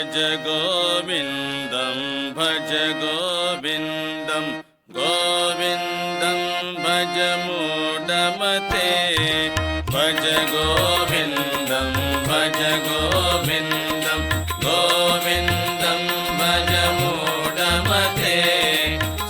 भज गोविन्दं भज गोविन्दं गोविन्दं भज मूढमते भज गोविन्दं भज गोविन्दं गोविन्दं भज मूढमते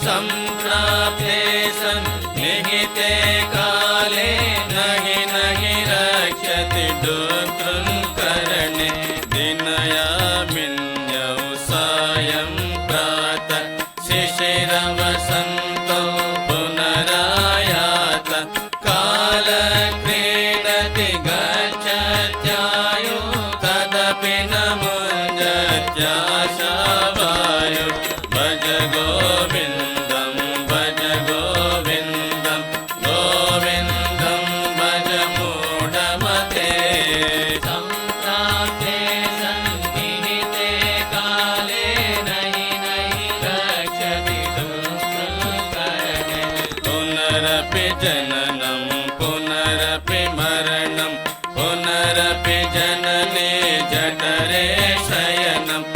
सम्प्राप्ते सन्निहिते काले नहि नहि रक्षति दुष्कृत्करणे दिनयामिन्यौ सायं प्रातः शिशिरवसन्तो पुनरायात कालक्रीडति गच्छत्यायु तदपि न मुञ्जत्याशावायु भज गोविन्दं भज गोविन्दं गोविन्दं भज मूढमते सम्प्राप्ते सन्निहिते काले नहि नहि रक्षति दुष्कृत्करणे पुनरपि जननं पुनरपि मरणं पुनरपि जनने जठरे शयनम्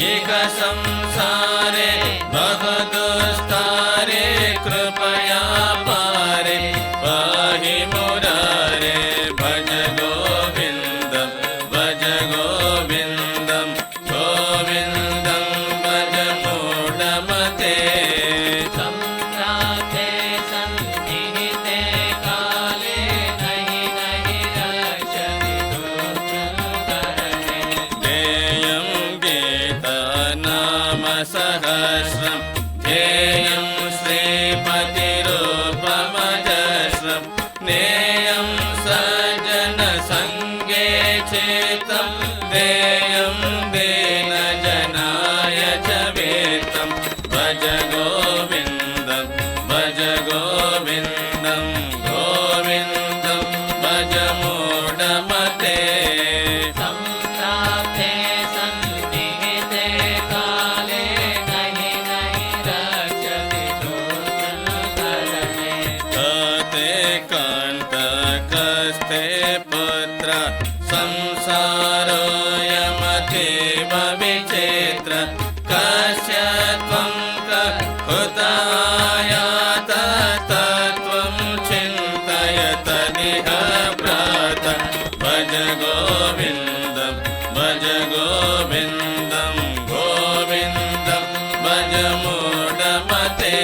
इह संसारे बहुदुस्तारे कृपया पारे पाहि मुरारे भज गोविन्दं भज गोविन्दं गोविन्दं भज मूढमते सम्प्राप्ते सन्निहिते काले नहि नहि रक्षति दुष्कृत्करणे ध्येयं गीतानाम सहस्रं ध्येयं श्रीपतिरूपमजस्रं नेयं सज्जनसङ्गे चेतं देयं दीनजनाय च वेत्तं भज गोविन्दं भज गोविन्दं गोविन्दं भज मूढमते सम्प्राप्ते सन्निहिते काले नहि नहि रक्षति दुष्कृत्करणे कते कान्तकस्ते पुत्र संसारोऽयमतीव विचित्र कस्य त्वं हुतायात तत्त्वं चिन्तय तदिह प्रातः भज गोविन्दं भज गोविन्दं गोविन्दं भज मूढमते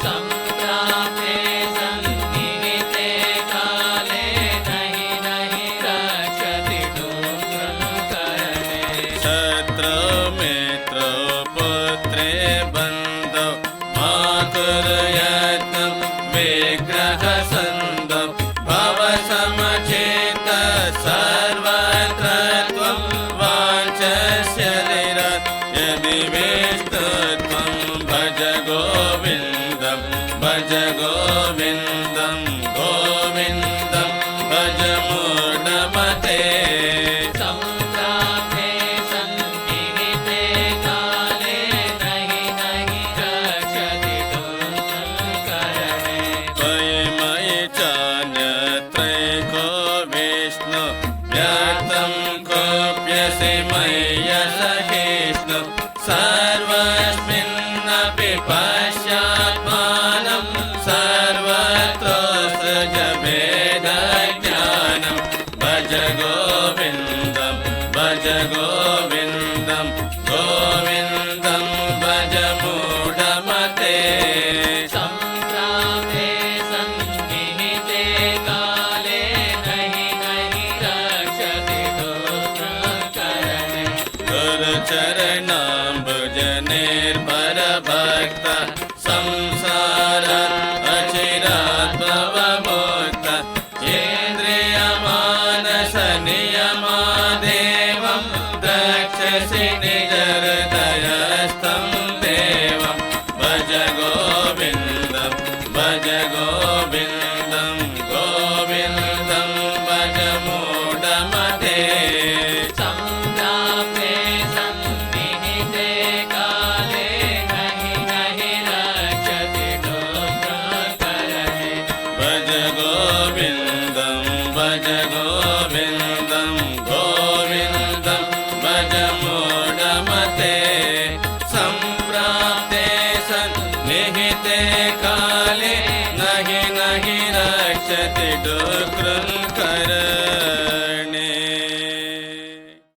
सम्प्राप्ते सन्निहिते काले नहि नहि रक्षति दुष्कृत्करणे शत्रौ मित्रौ पुत्रे बन्धौ मा कुरु यत्नं विग्रहसन्दं भव समचेतः सर्वत्र त्वं वाञ्छस्य निरत् यदि वेष्टु त्वं भज गोविन्दं भज गोविन्दं गोविन्दं भज मूढमते सम्प्राप्ते सन्निहिते काले नहि नहि रक्षति दुष्कृत्करणे त्वयि मयि चान्यत्रैको विष्णु व्यर्थं कोप्यसि मय्यसहिष्णु सर्वस्मिन्नपि पश्यात्मानं सर्वतो सृज भेदज्ञानं भज गोविन्दं भज गोविन्दं गोविन्दं भज मूढमते सम्प्राप्ते सन्निहिते काले नहि नहि रक्षति दुष्कृत्करणे गुरुचरणाम्बुजनिर्भरभक्त संसारात् अचिरात् भवमुक्त इन्द्रियमानसनियमादेवं द्रक्ष्यसि निजहृदयस्थं देवं भज गोविन्दं भज गोविन्दं गोविन्दं भज मूढमते सम्प्राप्ते सन्निहिते काले नहि नहि रक्षति दुष्कृत्करणे भज गोविन्दं भज गोविन्दं गोविन्दं भज मूढमते दुष्कृन्